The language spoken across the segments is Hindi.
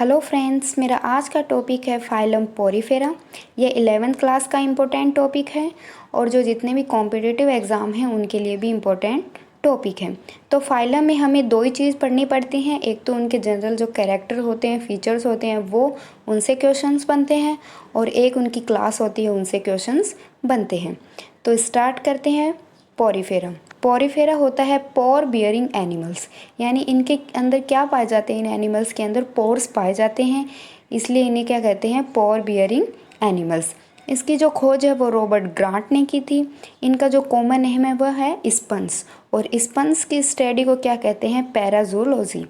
हेलो फ्रेंड्स, मेरा आज का टॉपिक है फाइलम पोरीफेरा। ये 11th क्लास का इम्पोर्टेंट टॉपिक है और जो जितने भी कॉम्पिटिटिव एग्ज़ाम हैं उनके लिए भी इम्पोर्टेंट टॉपिक है। तो फाइलम में हमें दो ही चीज़ पढ़नी पड़ती हैं, एक तो उनके जनरल जो कैरेक्टर होते हैं, फीचर्स होते हैं, वो उनसे क्वेश्चंस बनते हैं और एक उनकी क्लास होती है, उनसे क्वेश्चंस बनते हैं। तो स्टार्ट करते हैं। पोरीफेरा पोरीफेरा होता है पोर बियरिंग एनिमल्स, यानी इनके अंदर क्या पाए जाते हैं, इन एनिमल्स के अंदर पोर्स पाए जाते हैं, इसलिए इन्हें क्या कहते हैं, पोर बियरिंग एनिमल्स। इसकी जो खोज है वो रॉबर्ट ग्रांट ने की थी। इनका जो कॉमन नेम है वह है स्पंज, और स्पंज की स्टडी को क्या कहते हैं, पैराजूलॉजी।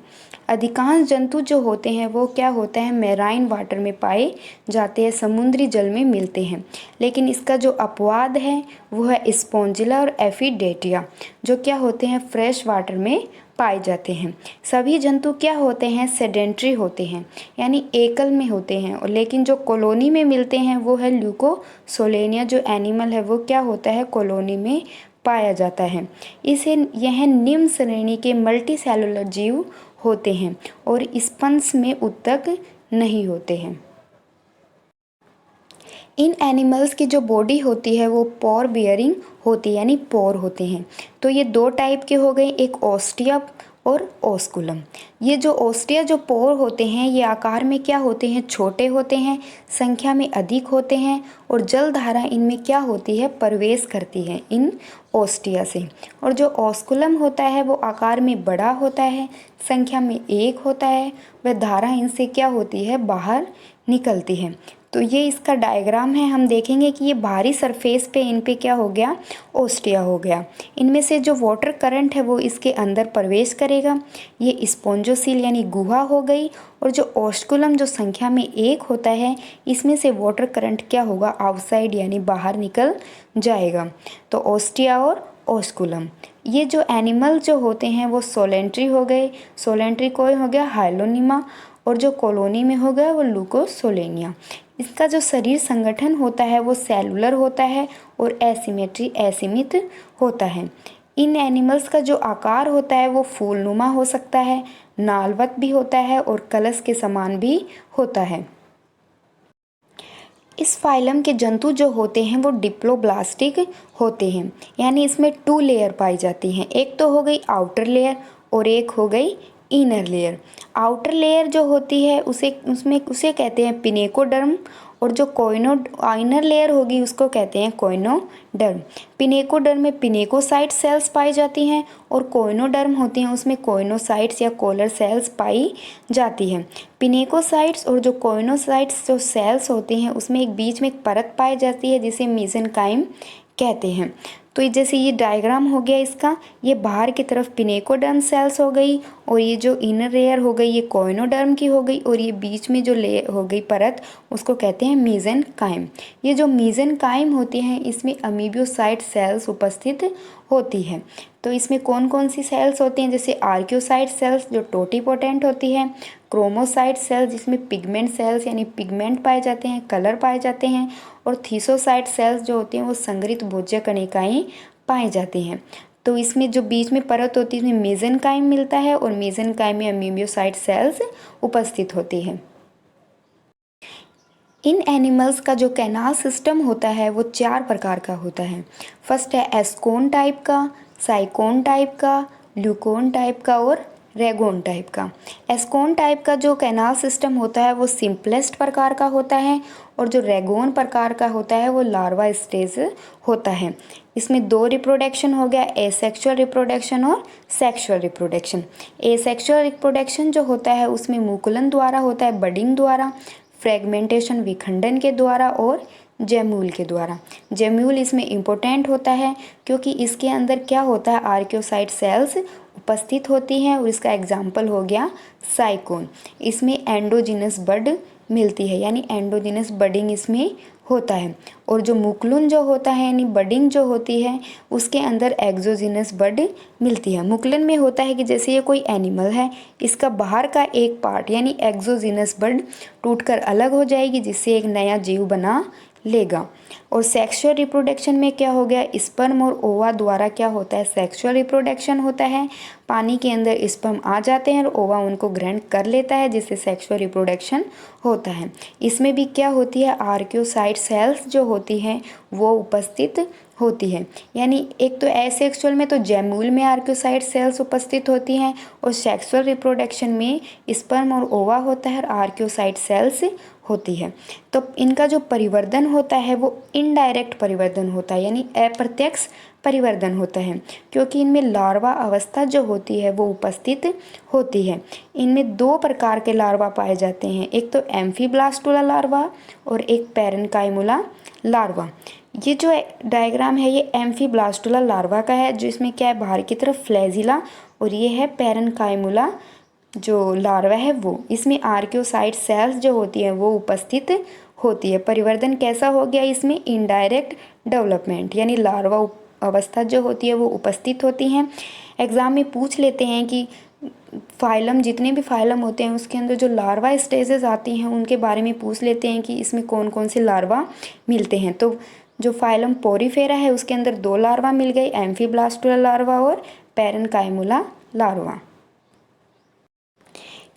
अधिकांश जंतु जो होते हैं वो क्या होता है, मैराइन वाटर में पाए जाते हैं, समुद्री जल में मिलते हैं। लेकिन इसका जो अपवाद है वो है स्पोंजिला और एफिडेटिया, जो क्या होते हैं, फ्रेश वाटर में पाए जाते हैं। सभी जंतु क्या होते हैं, सेडेंट्री होते हैं, यानी एकल में होते हैं। और लेकिन जो कॉलोनी में मिलते हैं वो है ल्यूकोसोलेनिया, जो एनिमल है वो क्या होता है, कॉलोनी में पाया जाता है। इसे यह निम्न श्रेणी के मल्टी सेलुलर जीव होते हैं और स्पंज में ऊतक नहीं होते हैं। इन एनिमल्स की जो बॉडी होती है वो पोर बियरिंग होती है, यानी पोर होते हैं। तो ये दो टाइप के हो गए, एक ओस्टिया और ओस्कुलम। ये जो ओस्टिया जो पोर होते हैं ये आकार में क्या होते हैं, छोटे होते हैं, संख्या में अधिक होते हैं और जलधारा इनमें क्या होती है, प्रवेश करती है इन ओस्टिया से। और जो ओस्कुलम होता है वो आकार में बड़ा होता है, संख्या में एक होता है, वह धारा इनसे क्या होती है, बाहर निकलती है। तो ये इसका डायग्राम है, हम देखेंगे कि ये बाहरी सरफेस पे इन पे क्या हो गया, ओस्टिया हो गया। इनमें से जो वाटर करंट है वो इसके अंदर प्रवेश करेगा, ये स्पोंजोसील यानी गुहा हो गई। और जो ओस्कुलम जो संख्या में एक होता है, इसमें से वाटर करंट क्या होगा, आउटसाइड यानी बाहर निकल जाएगा। तो ओस्टिया और ओस्कुलम, ये जो एनिमल जो होते हैं वो सोलेंट्री हो गए, सोलेंट्री कोई हो गया हाइलोनिमा, और जो कॉलोनी में हो गया वो लुकोसोलेनिया। इसका जो शरीर संगठन होता है वो सेलुलर होता है और एसिमेट्री असीमित होता है। इन एनिमल्स का जो आकार होता है वो फूलनुमा हो सकता है, नालवत भी होता है और कलश के समान भी होता है। इस फाइलम के जंतु जो होते हैं वो डिप्लोब्लास्टिक होते हैं, यानी इसमें 2 लेयर पाई जाती हैं, एक तो हो गई आउटर लेयर और एक हो गई इनर लेयर। आउटर लेयर जो होती है उसे कहते हैं पिनेकोडर्म, और जो कोइनो इनर लेयर होगी उसको कहते हैं कोइनोडर्म। पिनेकोडर्म में पिनेकोसाइट सेल्स पाई जाती हैं और कोइनोडर्म होती हैं उसमें कोइनोसाइट्स या कोलर सेल्स पाई जाती हैं। पिनेकोसाइट्स और जो कोइनोसाइट्स जो सेल्स होती हैं उसमें एक बीच में एक परत पाई जाती है जिसे मेसेनकाइम कहते हैं। तो जैसे ये डायग्राम हो गया इसका, ये बाहर की तरफ पिनेकोडर्म सेल्स हो गई और ये जो इनर लेयर हो गई ये कोइनोडर्म की हो गई, और ये बीच में जो लेयर हो गई परत उसको कहते हैं मेसेनकाइम। ये जो मेसेनकाइम होती हैं इसमें अमीबियोसाइट सेल्स उपस्थित होती है। तो इसमें कौन कौन सी सेल्स होती हैं, जैसे आर्कियोसाइट सेल्स जो टोटीपोटेंट होती है, क्रोमोसाइट सेल्स जिसमें पिगमेंट सेल्स यानी पिगमेंट पाए जाते हैं, कलर पाए जाते हैं, और थीसोसाइट सेल्स जो होती हैं वो संग्रहित भोज्य कणिकाएं पाई जाती हैं। तो इसमें जो बीच में परत होती है इसमें मेसेनकाइम मिलता है और मेसेनकाइम में अमीबियोसाइट सेल्स उपस्थित होती है। इन एनिमल्स का जो कैनाल सिस्टम होता है वो 4 प्रकार का होता है। फर्स्ट है एस्कोन टाइप का, साइकोन टाइप का, ल्यूकोन टाइप का और रेगोन टाइप का। एस्कोन टाइप का जो कैनाल सिस्टम होता है वो सिंपलेस्ट प्रकार का होता है, और जो रेगोन प्रकार का होता है वो लार्वा स्टेज होता है। इसमें 2 रिप्रोडक्शन हो गया, एसेक्सुअल रिप्रोडक्शन और सेक्सुअल रिप्रोडक्शन। एसेक्सुअल रिप्रोडक्शन जो होता है उसमें मुकुलन द्वारा होता है, बडिंग द्वारा, फ्रेगमेंटेशन विखंडन के द्वारा और जेम्यूल के द्वारा। जेम्यूल इसमें इम्पोर्टेंट होता है क्योंकि इसके अंदर क्या होता है, आर्कियोसाइट सेल्स उपस्थित होती हैं, और इसका एग्जाम्पल हो गया साइकोन। इसमें एंडोजिनस बड मिलती है, यानी एंडोजिनस बडिंग इसमें होता है। और जो मुकुलन जो होता है यानी बडिंग जो होती है उसके अंदर एक्सोजिनस बड मिलती है। मुकुलन में होता है कि जैसे ये कोई एनिमल है, इसका बाहर का एक पार्ट यानी एक्सोजिनस बड टूटकर अलग हो जाएगी जिससे एक नया जीव बना लेगा। और सेक्सुअल रिप्रोडक्शन में क्या हो गया, स्पर्म और ओवा द्वारा क्या होता है, सेक्सुअल रिप्रोडक्शन होता है। पानी के अंदर स्पर्म आ जाते हैं और ओवा उनको ग्रहण कर लेता है, जिससे सेक्सुअल रिप्रोडक्शन होता है। इसमें भी क्या होती है, आर्कियोसाइट सेल्स जो होती हैं वो उपस्थित होती है। यानी एक तो एसेक्सुअल में तो जैमूल में आर्कियोसाइट सेल्स उपस्थित होती हैं, और सेक्सुअल रिप्रोडक्शन में स्पर्म और ओवा होता है और आर्कियोसाइट सेल्स होती है। तो इनका जो परिवर्धन होता है वो इनडायरेक्ट परिवर्धन होता है, यानी अप्रत्यक्ष परिवर्धन होता है, क्योंकि इनमें लार्वा अवस्था जो होती है वो उपस्थित होती है। इनमें दो प्रकार के लार्वा पाए जाते हैं, एक तो एम्फीब्लास्टुला लार्वा और एक पैरेन्काइमुला लार्वा। ये जो डायग्राम है ये एम्फीब्लास्टुला लार्वा का है, जिसमें क्या है, बाहर की तरफ फ्लैजिला, और ये है पैरेन्काइमुला जो लार्वा है वो। इसमें आर्कियोसाइट सेल्स जो होती हैं वो उपस्थित होती है। परिवर्धन कैसा हो गया इसमें, इनडायरेक्ट डेवलपमेंट, यानी लार्वा अवस्था जो होती है वो उपस्थित होती हैं। एग्ज़ाम में पूछ लेते हैं कि फाइलम, जितने भी फाइलम होते हैं उसके अंदर जो लार्वा स्टेजेस आती हैं उनके बारे में पूछ लेते हैं कि इसमें कौन कौन से लार्वा मिलते हैं। तो जो फाइलम पोरीफेरा है उसके अंदर दो लार्वा मिल गई, एम्फीब्लास्टुला लार्वा और पैरेन्काइमुला लार्वा।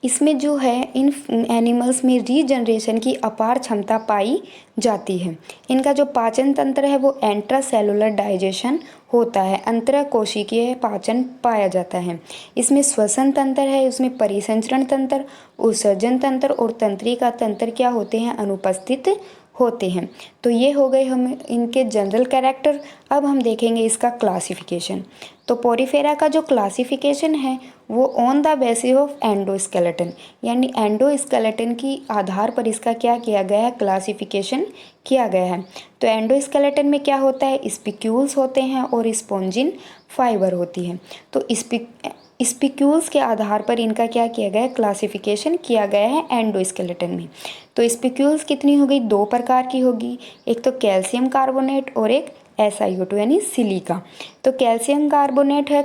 इसमें जो है इन एनिमल्स में रीजनरेशन की अपार क्षमता पाई जाती है। इनका जो पाचन तंत्र है वो एंट्रासेलुलर डाइजेशन होता है, अंतरकोशिकीय पाचन पाया जाता है। इसमें श्वसन तंत्र है, उसमें परिसंचरण तंत्र, उत्सर्जन तंत्र और तंत्रिका तंत्र क्या होते हैं, अनुपस्थित होते हैं। तो ये हो गए हम इनके जनरल कैरेक्टर। अब हम देखेंगे इसका क्लासिफिकेशन। तो पोरीफेरा का जो क्लासिफिकेशन है वो on the basis of endoskeleton, यानी एंडोस्केलेटन की आधार पर इसका क्या किया गया है, क्लासिफिकेशन किया गया है। तो एंडोस्केलेटन में क्या होता है, स्पिक्यूल्स होते हैं और स्पॉन्जिन फाइबर होती है। तो स्पिक्यूल्स के आधार पर इनका क्या किया गया है, क्लासिफिकेशन किया गया है एंडोस्केलेटन में। तो स्पिक्यूल्स कितनी हो गई, दो प्रकार की होगी, एक तो कैल्शियम कार्बोनेट और एक SiO2 यानी सिलिका। तो कैल्शियम कार्बोनेट है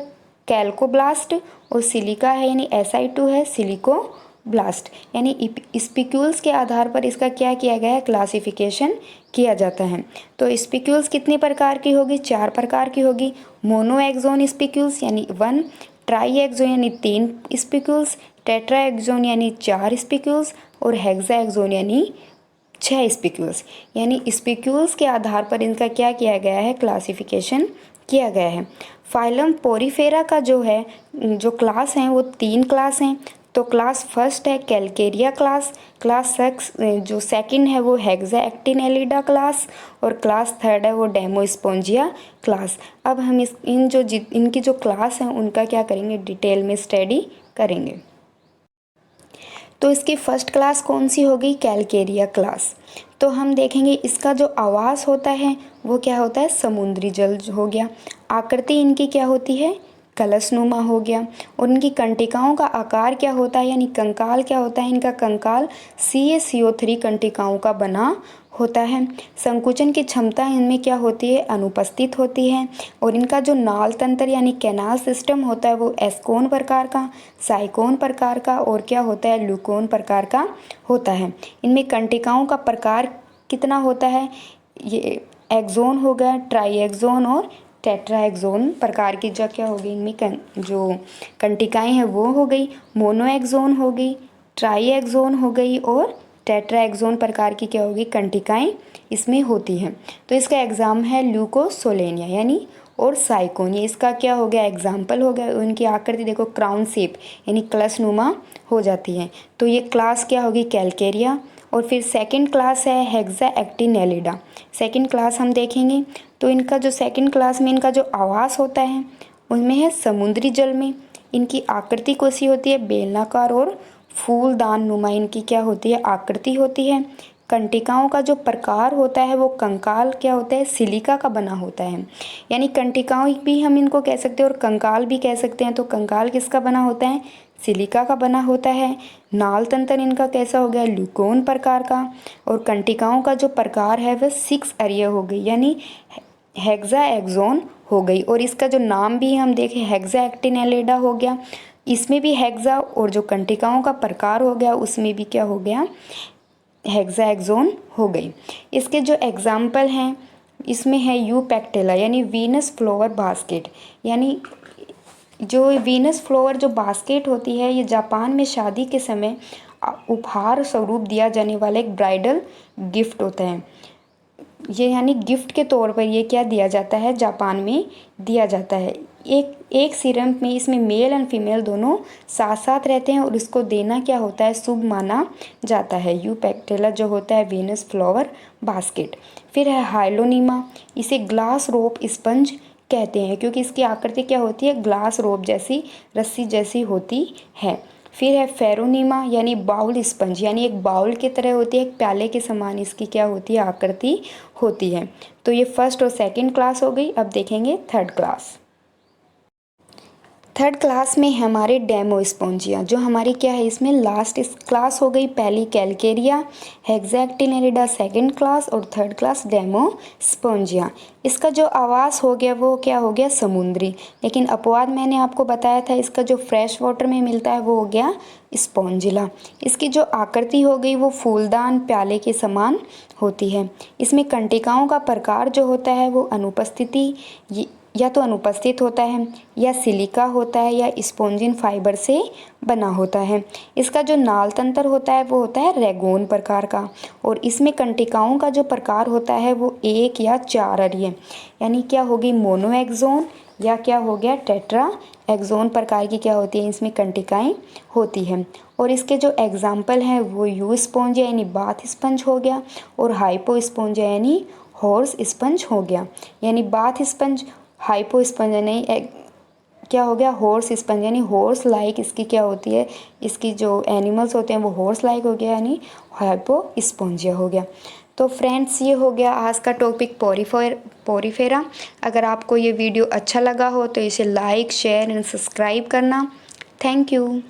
कैल्कोब्लास्ट और सिलिका है यानी Si2 है सिलिकोब्लास्ट। यानी स्पिक्यूल्स के आधार पर इसका क्या किया गया है, क्लासिफिकेशन किया जाता है। तो स्पिक्यूल्स कितनी प्रकार की होगी, चार प्रकार की होगी। मोनोएक्सोन स्पिक्यूल्स यानी 1, ट्राईएक्सोन यानी 3 स्पिक्यूल्स, टेट्राएक्सोन यानी 4 स्पिक्यूल्स और हेक्साएक्सोन यानी 6 स्पिक्यूल्स। यानी स्पिक्यूल्स के आधार पर इनका क्या किया गया है, क्लासिफिकेशन किया गया है। फाइलम पोरीफेरा का जो है, जो क्लास हैं वो 3 क्लास हैं। तो क्लास फर्स्ट है कैलकेरिया क्लास, क्लास जो सेकंड है वो हेक्साएक्टिनेलिडा क्लास और क्लास थर्ड है वो डेमोस्पोंजिया क्लास। अब हम इनकी जो क्लास हैं उनका क्या करेंगे, डिटेल में स्टडी करेंगे। तो इसकी फर्स्ट क्लास कौन सी होगी, कैलकेरिया क्लास। तो हम देखेंगे इसका जो आवास होता है वो क्या होता है, समुद्री जल हो गया। आकृति इनकी क्या होती है, कलशनुमा हो गया। और इनकी कंटिकाओं का आकार क्या होता है, यानी कंकाल क्या होता है, इनका कंकाल CaCO3 कंटिकाओं का बना होता है। संकुचन की क्षमता इनमें क्या होती है, अनुपस्थित होती है। और इनका जो नाल तंत्र यानी कैनाल सिस्टम होता है वो एस्कोन प्रकार का, साइकोन प्रकार का और क्या होता है, ल्यूकोन प्रकार का होता है। इनमें कंटिकाओं का प्रकार कितना होता है, ये एक्सोन हो गया, ट्राईएक्सोन और टेट्राएक्सोन प्रकार की जो क्या होगी, इनमें जो कंटिकाएं हैं वो हो गई, मोनोएक्सोन हो गई, ट्राईएक्सोन हो गई और टेट्राएक्सोन प्रकार की क्या होगी, कंटिकाएं इसमें होती हैं। तो इसका एग्जाम है ल्यूकोसोलेनिया यानी और साइकोन, ये इसका क्या हो गया, एग्जाम्पल हो गया। उनकी आकृति देखो क्राउन शेप यानी कलशनुमा हो जाती है। तो ये क्लास क्या होगी, कैलकेरिया। और फिर सेकंड क्लास है हेक्साएक्टिनेलिडा। सेकंड क्लास हम देखेंगे तो इनका जो सेकंड क्लास में इनका जो आवास होता है उनमें है समुद्री जल में। इनकी आकृति कैसी होती है, बेलनाकार और फूलदान नुमा इनकी क्या होती है, आकृति होती है। कंटिकाओं का जो प्रकार होता है वो कंकाल क्या होता है, सिलिका का बना होता है। यानी कंटिकाओं भी हम इनको कह सकते हैं और कंकाल भी कह सकते हैं। तो कंकाल किसका बना होता है, सिलिका का बना होता है। नाल तंत्र इनका कैसा हो गया, ल्यूकोन प्रकार का। और कंटिकाओं का जो प्रकार है वह 6 अरिय हो गई यानी हेक्साएक्सोन हो गई। और इसका जो नाम भी हम देखें हेक्साएक्टिनेलिडा हो गया, इसमें भी हेक्सा और जो कंटिकाओं का प्रकार हो गया उसमें भी क्या हो गया, हेक्साएक्सोन हो गई। इसके जो एग्जाम्पल हैं इसमें है यूपेक्टेला यानी वीनस फ्लावर बास्केट, यानी जो वीनस फ्लावर जो बास्केट होती है ये जापान में शादी के समय उपहार स्वरूप दिया जाने वाला एक ब्राइडल गिफ्ट होता है। ये यानी गिफ्ट के तौर पर ये क्या दिया जाता है, जापान में दिया जाता है। एक सीरम में इसमें मेल एंड फीमेल दोनों साथ साथ रहते हैं और इसको देना क्या होता है, शुभ माना जाता है। यूपेक्टेला जो होता है वीनस फ्लावर बास्केट। फिर है हाइलोनीमा, इसे ग्लास रोप स्पंज कहते हैं क्योंकि इसकी आकृति क्या होती है, ग्लास रोप जैसी, रस्सी जैसी होती है। फिर है फेरोनीमा यानी बाउल स्पंज, यानी एक बाउल की तरह होती है, एक प्याले के समान इसकी क्या होती है, आकृति होती है। तो ये फर्स्ट और सेकंड क्लास हो गई। अब देखेंगे थर्ड क्लास। थर्ड क्लास में हमारे डेमो स्पोंजिया, जो हमारी क्या है इसमें लास्ट क्लास हो गई। पहली कैलकेरिया, हेक्सैक्टिनेरिडा सेकंड क्लास और थर्ड क्लास डेमो स्पोंजिया। इसका जो आवास हो गया वो क्या हो गया, समुद्री, लेकिन अपवाद मैंने आपको बताया था इसका जो फ्रेश वाटर में मिलता है वो हो गया स्पॉन्जिला। इसकी जो आकृति हो गई वो फूलदान प्याले के समान होती है। इसमें कंटिकाओं का प्रकार जो होता है वो अनुपस्थिति या तो अनुपस्थित होता है या सिलिका होता है या स्पॉन्जिन फाइबर से बना होता है। इसका जो नाल तंत्र होता है वो होता है रेगोन प्रकार का, और इसमें कंटिकाओं का जो प्रकार होता है वो एक या चार अरिय, यानी क्या होगी मोनोएक्सोन या क्या हो गया टेट्रा एक्सोन प्रकार की क्या होती है, इसमें कंटिकाएं होती हैं। और इसके जो एग्जाम्पल हैं वो यू स्पॉन्जिया यानी बाथ स्पंज हो गया और हाइपो स्पॉन्जिया यानी हॉर्स स्पंज हो गया। यानी बाथ स्पंज, हाइपो स्पंज यानी क्या हो गया हॉर्स स्पंज, यानी हॉर्स लाइक इसकी क्या होती है, इसकी जो एनिमल्स होते हैं वो हॉर्स लाइक हो गया, यानी हाइपो स्पॉन्जिया हो गया। तो फ्रेंड्स ये हो गया आज का टॉपिक पोरीफेरा। अगर आपको ये वीडियो अच्छा लगा हो तो इसे लाइक शेयर एंड सब्सक्राइब करना। Thank you.